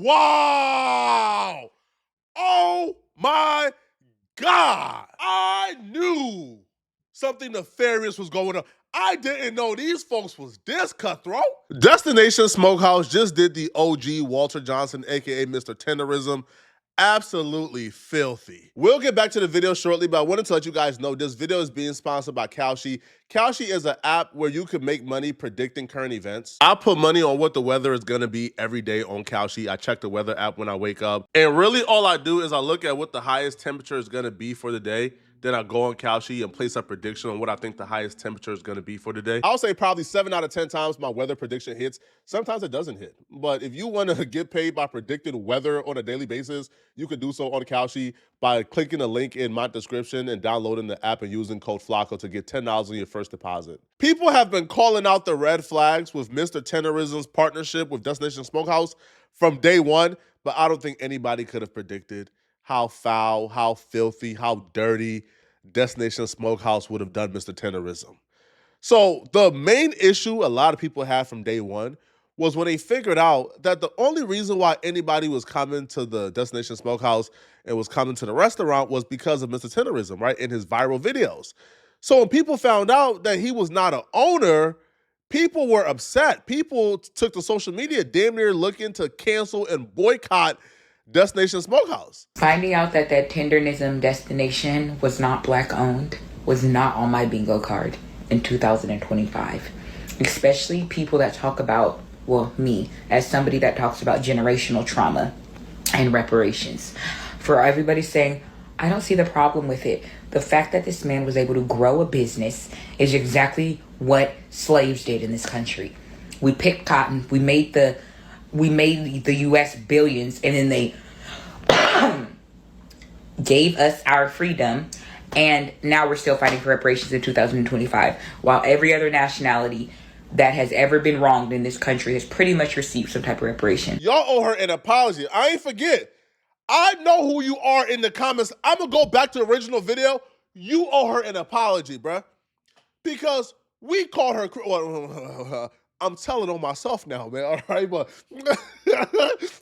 Wow! Oh my God! I knew something nefarious was going on. I didn't know these folks was this cutthroat. Destination Smokehouse just did the OG Walter Johnson, aka Mr. Tenderism. Absolutely filthy. We'll get back to the video shortly, but I wanted to let you guys know this video is being sponsored by Kalshi. Kalshi is an app where you can make money predicting current events. I put money on what the weather is gonna be every day on Kalshi. I check the weather app when I wake up. And really all I do is I look at what the highest temperature is gonna be for the day. Then I go on Kalshi and place a prediction on what I think the highest temperature is gonna be for the day. I'll say probably 7 out of 10 times my weather prediction hits. Sometimes it doesn't hit. But if you wanna get paid by predicting weather on a daily basis, you can do so on Kalshi by clicking the link in my description and downloading the app and using code FLACO to get $10 on your first deposit. People have been calling out the red flags with Mr. Tenderism's partnership with Destination Smokehouse from day one, but I don't think anybody could have predicted how foul, how filthy, how dirty Destination Smokehouse would have done Mr. Tenderism. So the main issue a lot of people had from day one was when they figured out that the only reason why anybody was coming to the Destination Smokehouse and was coming to the restaurant was because of Mr. Tenderism, right, in his viral videos. So when people found out that he was not an owner, people were upset. People took to social media damn near looking to cancel and boycott Destination Smokehouse. Finding out that that Tendernism destination was not Black owned was not on my bingo card in 2025. Especially people that talk about, well, me, as somebody that talks about generational trauma and reparations. For everybody saying, I don't see the problem with it. The fact that this man was able to grow a business is exactly what slaves did in this country. We picked cotton, we made the US billions, and then they gave us our freedom, and now we're still fighting for reparations in 2025, while every other nationality that has ever been wronged in this country has pretty much received some type of reparation. Y'all owe her an apology. I ain't forget. I know who you are in the comments. I'm gonna go back to the original video. You owe her an apology, bruh. Because we called her, well, I'm telling on myself now, man, all right? But,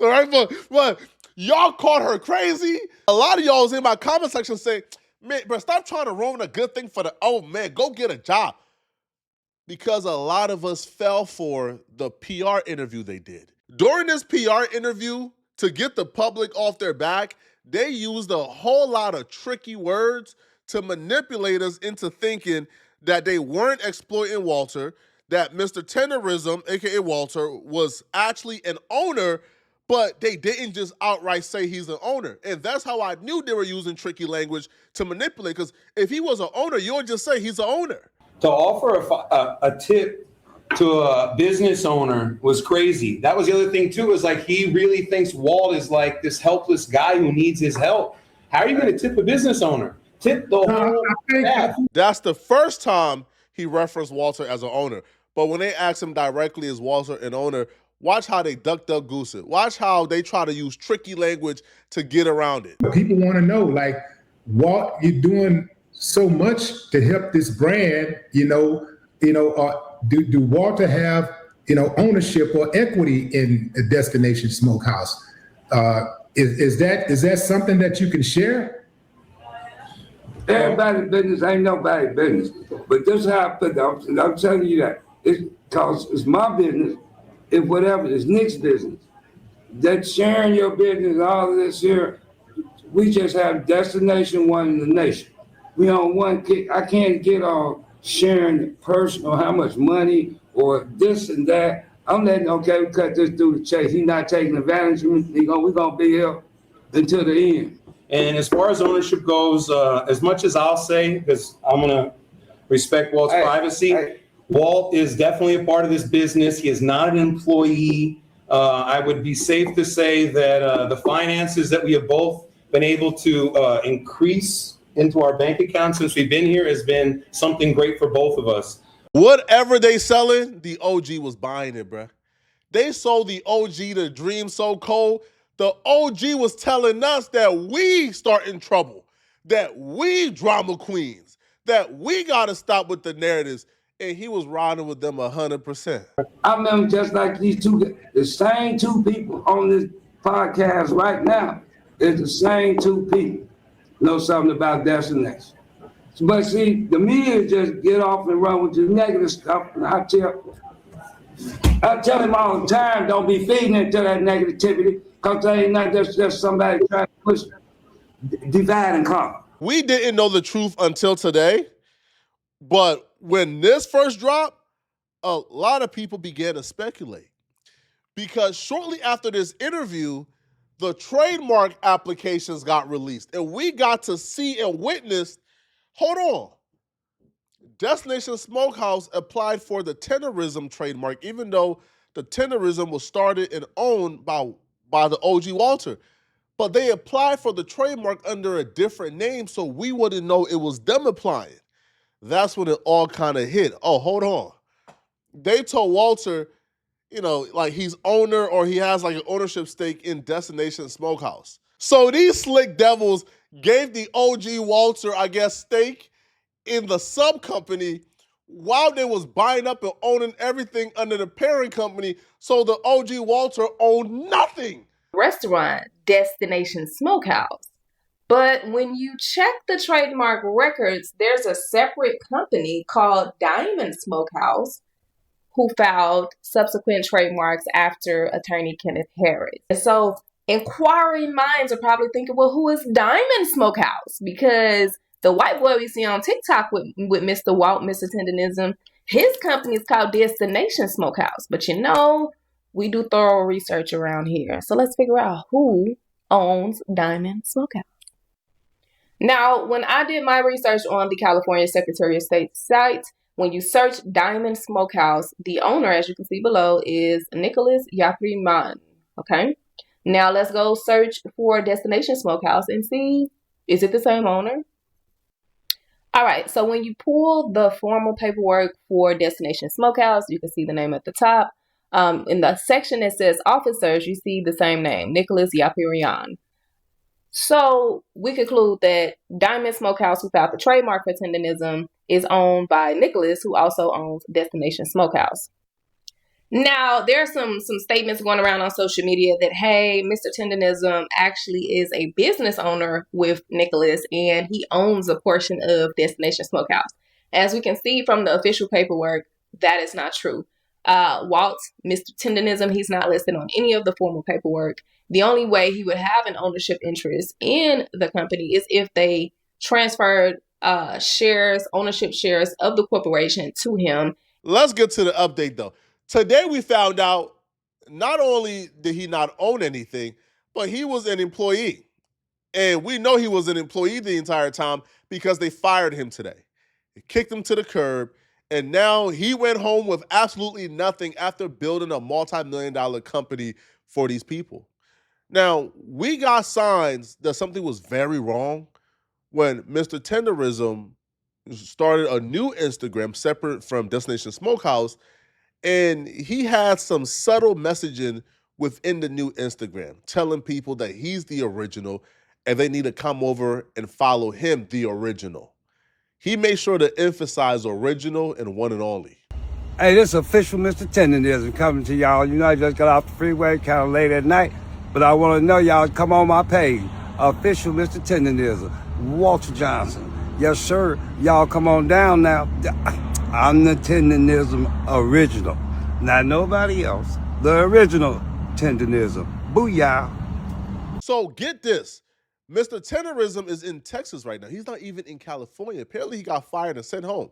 all right, but y'all called her crazy. A lot of y'all was in my comment section saying, man, bro, stop trying to ruin a good thing for the old man. Go get a job. Because a lot of us fell for the PR interview they did. During this PR interview, to get the public off their back, they used a whole lot of tricky words to manipulate us into thinking that they weren't exploiting Walter, that Mr. Tenderism, aka Walter, was actually an owner, but they didn't just outright say he's an owner. And that's how I knew they were using tricky language to manipulate, because if he was an owner, you would just say he's an owner. To offer a tip to a business owner was crazy. That was the other thing too, is like he really thinks Walt is like this helpless guy who needs his help. How are you going to tip a business owner? Tip the whole staff. That's the first time he referenced Walter as an owner. But when they asked him directly, is Walter an owner, watch how they duck goose it. Watch how they try to use tricky language to get around it. People want to know, like, Walt, you're doing so much to help this brand, do Walter have, ownership or equity in a Destination Smokehouse? Is that something that you can share? Everybody's business ain't nobody's business. But this is how I put it. I'm telling you that. It's because it's my business. It's whatever. It's Nick's business. That sharing your business, all of this here, we just have destination one in the nation. We on one kick. I can't get on sharing personal, how much money or this and that. I'm letting, okay, we cut this dude the chase. He's not taking advantage of me. We're going to be here until the end. And as far as ownership goes, as much as I'll say, because I'm going to respect Walt's privacy, Walt is definitely a part of this business. He is not an employee. I would be safe to say that the finances that we have both been able to increase into our bank account since we've been here has been something great for both of us. Whatever they selling, the OG was buying it, bruh. They sold the OG the dream so cold. The OG was telling us that we start in trouble, that we drama queens, that we gotta stop with the narratives, and he was riding with them 100%. I remember just like these two, the same two people on this podcast right now is the same two people know something about destination. But see, the media just get off and run with the negative stuff, and I tell him all the time, don't be feeding into that negativity, because there ain't nothing, that's just somebody trying to push, divide and conquer. We didn't know the truth until today, but when this first dropped, a lot of people began to speculate. Because shortly after this interview, the trademark applications got released, and we got to see and witness, hold on, Destination Smokehouse applied for the Tendernism trademark, even though the Tendernism was started and owned by the OG Walter. But they applied for the trademark under a different name, so we wouldn't know it was them applying. That's when it all kind of hit. Oh, hold on. They told Walter, like he's owner or he has like an ownership stake in Destination Smokehouse. So these slick devils gave the OG Walter, I guess, stake in the sub company while they was buying up and owning everything under the parent company. So the OG Walter owned nothing. Restaurant, Destination Smokehouse. But when you check the trademark records, there's a separate company called Diamond Smokehouse who filed subsequent trademarks after attorney Kenneth Harris. And so inquiring minds are probably thinking, well, who is Diamond Smokehouse? Because the white boy we see on TikTok with Mr. Walt, Mr. Tendernism, his company is called Destination Smokehouse. But we do thorough research around here. So let's figure out who owns Diamond Smokehouse. Now, when I did my research on the California Secretary of State site, when you search Diamond Smokehouse, the owner, as you can see below, is Nicholas Yapriman. Okay? Now let's go search for Destination Smokehouse and see, is it the same owner? All right, so when you pull the formal paperwork for Destination Smokehouse, you can see the name at the top. In the section that says officers, you see the same name, Nicholas Yapirian. So we conclude that Diamond Smokehouse, who filed the trademark for Tendernism, is owned by Nicholas, who also owns Destination Smokehouse. Now, there are some statements going around on social media that, hey, Mr. Tendernism actually is a business owner with Nicholas, and he owns a portion of Destination Smokehouse. As we can see from the official paperwork, that is not true. Walt, Mr. Tendernism, he's not listed on any of the formal paperwork. The only way he would have an ownership interest in the company is if they transferred ownership shares of the corporation to him. Let's get to the update, though. Today we found out not only did he not own anything, but he was an employee. And we know he was an employee the entire time because they fired him today. They kicked him to the curb, and now he went home with absolutely nothing after building a multi-million-dollar company for these people. Now, we got signs that something was very wrong when Mr. Tenderism started a new Instagram separate from Destination Smokehouse, and he had some subtle messaging within the new Instagram telling people that he's the original and they need to come over and follow him, the original. He made sure to emphasize original and one and only. Hey, this is official Mr. Tendernism coming to y'all. I just got off the freeway kind of late at night, but I want to know y'all come on my page. Official Mr. Tendernism, Walter Johnson. Yes, sir. Y'all come on down now. I'm the Tendernism original. Not nobody else. The original Tendernism. Booyah. So get this. Mr. Tenderism is in Texas right now. He's not even in California. Apparently he got fired and sent home.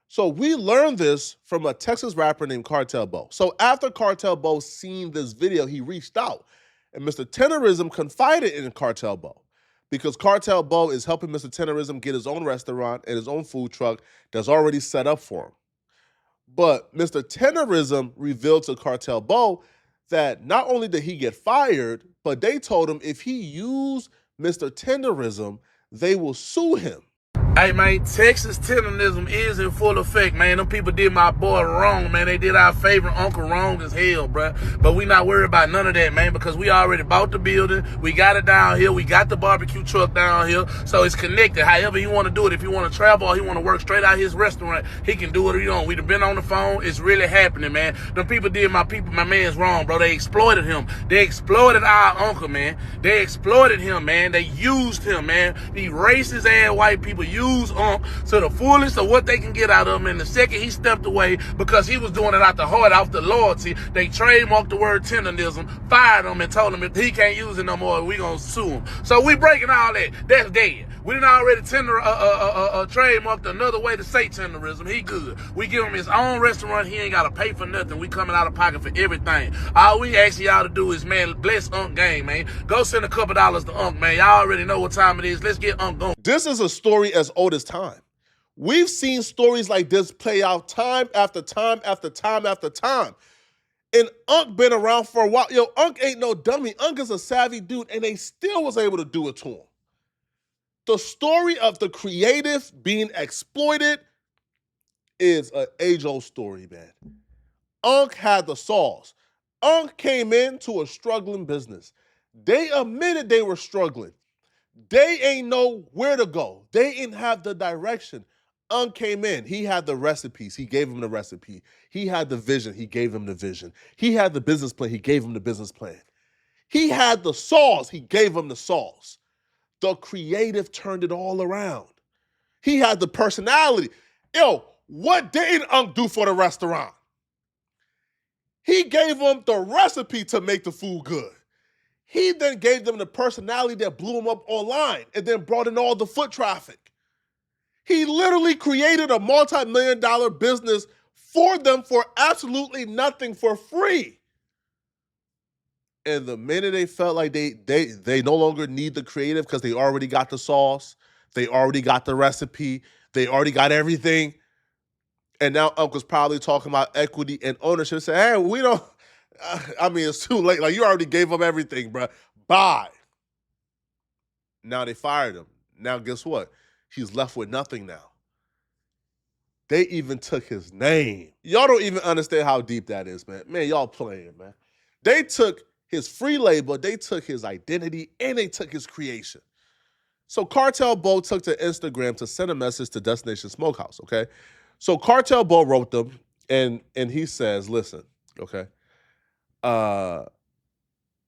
So we learned this from a Texas rapper named Cartel Bo. So after Cartel Bo seen this video, he reached out. And Mr. Tenderism confided in Cartel Bo because Cartel Bo is helping Mr. Tenderism get his own restaurant and his own food truck that's already set up for him. But Mr. Tenderism revealed to Cartel Bo that not only did he get fired, but they told him if he used Mr. Tenderism, they will sue him. Hey, man, Texas tendernism is in full effect, man. Them people did my boy wrong, man. They did our favorite uncle wrong as hell, bruh. But we not worried about none of that, man, because we already bought the building. We got it down here. We got the barbecue truck down here. So it's connected. However you want to do it. If you want to travel or he want to work straight out his restaurant, he can do it. You know, we've been on the phone. It's really happening, man. Them people did my man's wrong, bro. They exploited him. They exploited our uncle, man. They exploited him, man. They used him, man. These racist ass white people use to the fullest of what they can get out of him. And the second he stepped away, because he was doing it out the heart, out the loyalty, they trademarked the word tendernism, fired him, and told him if he can't use it no more, we gonna sue him. So we breaking all that. That's dead. We done already trademarked another way to say tenderism. He good. We give him his own restaurant. He ain't gotta pay for nothing. We coming out of pocket for everything. All we ask y'all to do is, man, bless Unc game, man. Go send a couple dollars to Unc, man. Y'all already know what time it is. Let's get Unc going. This is a story as old as time. We've seen stories like this play out time after time after time after time. And Unc been around for a while. Yo, Unc ain't no dummy. Unc is a savvy dude, and they still was able to do it to him. The story of the creative being exploited is an age-old story, man. Unc had the sauce. Unc came into a struggling business. They admitted they were struggling. They ain't know where to go. They didn't have the direction. Unc came in. He had the recipes. He gave him the recipe. He had the vision. He gave him the vision. He had the business plan. He gave him the business plan. He had the sauce. He gave him the sauce. The creative turned it all around. He had the personality. Yo, what didn't Unc do for the restaurant? He gave them the recipe to make the food good. He then gave them the personality that blew him up online and then brought in all the foot traffic. He literally created a multi-million-dollar business for them for absolutely nothing, for free. And the minute they felt like they no longer need the creative because they already got the sauce, they already got the recipe, they already got everything. And now Uncle's probably talking about equity and ownership. Say, hey, we don't, I mean, it's too late. Like, you already gave up everything, bro. Bye. Now they fired him. Now guess what? He's left with nothing now. They even took his name. Y'all don't even understand how deep that is, man. Man, y'all playing, man. They took his free labor, they took his identity, and they took his creation. So Cartel Bo took to Instagram to send a message to Destination Smokehouse, okay? So Cartel Bo wrote them, and he says, listen, okay,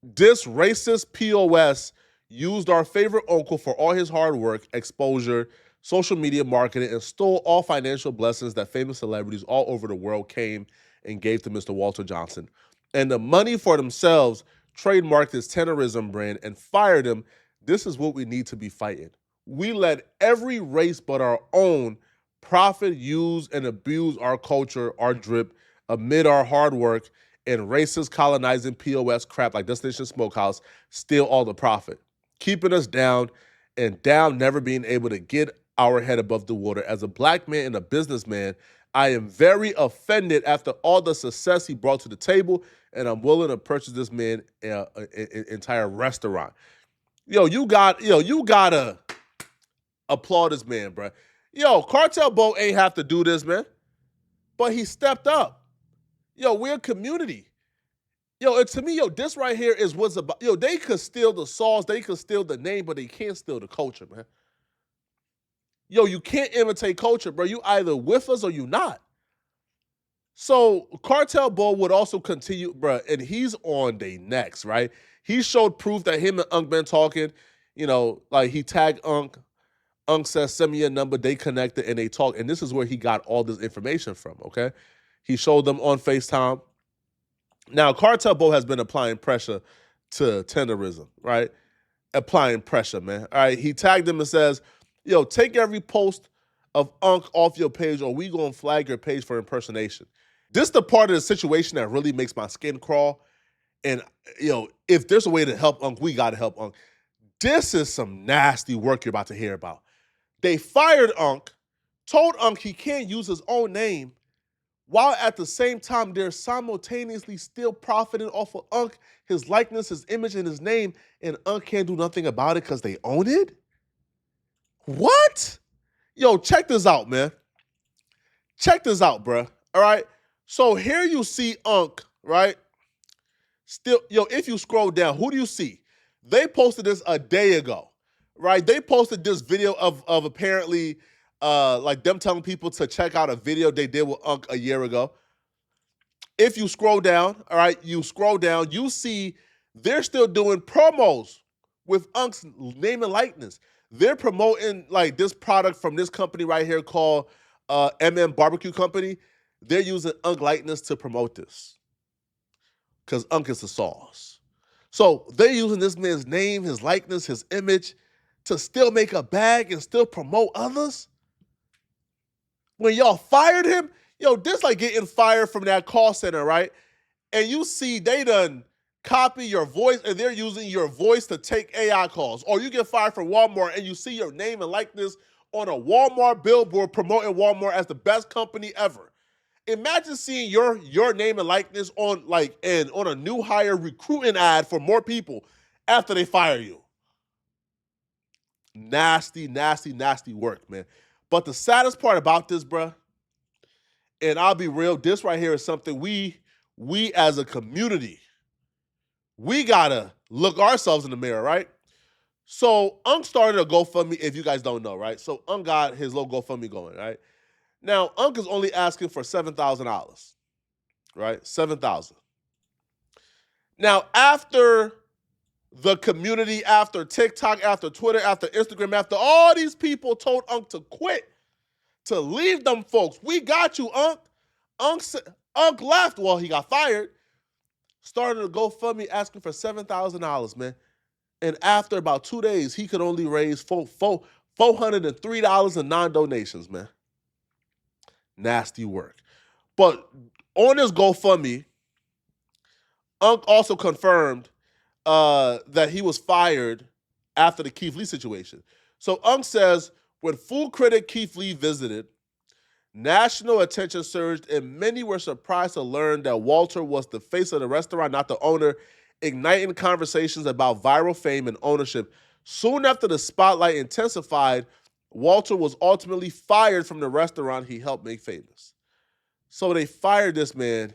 this racist POS used our favorite uncle for all his hard work, exposure, social media marketing, and stole all financial blessings that famous celebrities all over the world came and gave to Mr. Walter Johnson. And the money for themselves trademarked his tenderism brand and fired him. This is what we need to be fighting. We let every race but our own profit, use, and abuse our culture, our drip, amid our hard work, and racist colonizing POS crap like Destination Smokehouse steal all the profit, keeping us down and down, never being able to get our head above the water. As a black man and a businessman, I am very offended after all the success he brought to the table, and I'm willing to purchase this man an entire restaurant. Yo, you gotta applaud this man, bro. Yo, Cartel Bo ain't have to do this, man, but he stepped up. Yo, we're a community. Yo, and to me, yo, this right here is what's about. Yo, they could steal the sauce, they could steal the name, but they can't steal the culture, man. Yo, you can't imitate culture, bro. You either with us or you not. So Cartel Bo would also continue, bro, and he's on they next, right? He showed proof that him and Unc been talking, you know, like he tagged Unc. Unc says, send me your number. They connected and they talk. And this is where he got all this information from, okay? He showed them on FaceTime. Now, Cartel Bo has been applying pressure to tenderism, right? Applying pressure, man. All right, he tagged them and says, yo, take every post of Unc off your page or we gonna flag your page for impersonation. This is the part of the situation that really makes my skin crawl. And, yo, if there's a way to help Unc, we gotta help Unc. This is some nasty work you're about to hear about. They fired Unc, told Unc he can't use his own name, while at the same time they're simultaneously still profiting off of Unc, his likeness, his image, and his name, and Unc can't do nothing about it because they own it? What? Yo, check this out, man. Check this out, bruh. All right. So here you see Unc, right? Still, yo, if you scroll down, who do you see? They posted this a day ago, right? They posted this video of apparently like them telling people to check out a video they did with Unc a year ago. If you scroll down, all right, you scroll down, you see they're still doing promos with Unc's name and likeness. They're promoting like this product from this company right here called Barbecue Company. They're using Unc likeness to promote this because Unc is the sauce. So they're using this man's name, his likeness, his image to still make a bag and still promote others. When y'all fired him, yo, this like getting fired from that call center, right? And you see they done copy your voice and they're using your voice to take AI calls. Or you get fired from Walmart and you see your name and likeness on a Walmart billboard promoting Walmart as the best company ever. Imagine seeing your name and likeness on on a new hire recruiting ad for more people after they fire you. Nasty, nasty, nasty work, man. But the saddest part about this, bruh, and I'll be real, this right here is something we as a community, we gotta look ourselves in the mirror, right? So Unc started a GoFundMe, if you guys don't know, right? So Unc got his little GoFundMe going, right? Now, Unc is only asking for $7,000, right? $7,000. Now, after the community, after TikTok, after Twitter, after Instagram, after all these people told Unc to quit, to leave them folks, we got you, Unc. Unc left. Well, he got fired. Started a GoFundMe asking for $7,000, man. And after about 2 days, he could only raise $403 in non-donations, man. Nasty work. But on this GoFundMe, Unc also confirmed that he was fired after the Keith Lee situation. So Unc says, when food critic Keith Lee visited, national attention surged and many were surprised to learn that Walter was the face of the restaurant, not the owner, igniting conversations about viral fame and ownership. Soon after the spotlight intensified, Walter was ultimately fired from the restaurant he helped make famous. So they fired this man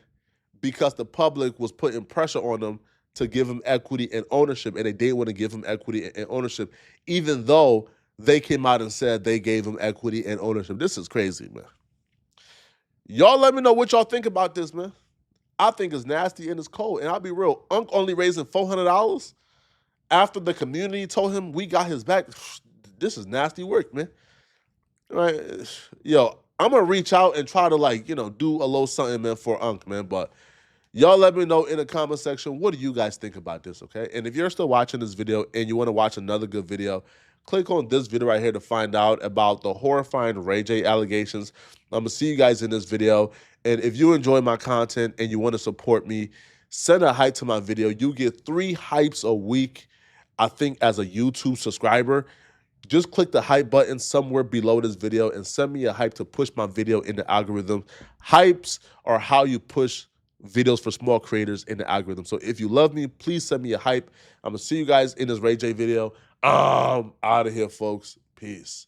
because the public was putting pressure on them to give him equity and ownership, and they didn't want to give him equity and ownership, even though they came out and said they gave him equity and ownership. This is crazy, man. Y'all let me know what y'all think about this, man. I think it's nasty and it's cold. And I'll be real, Unc only raising $400 after the community told him we got his back. This is nasty work, man. Right? Yo, I'm going to reach out and try to do a little something, man, for Unc, man. But y'all let me know in the comment section, what do you guys think about this, okay? And if you're still watching this video and you want to watch another good video, click on this video right here to find out about the horrifying Ray J allegations. I'm going to see you guys in this video. And if you enjoy my content and you want to support me, send a hype to my video. You get 3 hypes a week, I think, as a YouTube subscriber. Just click the hype button somewhere below this video and send me a hype to push my video in the algorithm. Hypes are how you push videos for small creators in the algorithm. So if you love me, please send me a hype. I'm going to see you guys in this Ray J video. I'm out of here, folks. Peace.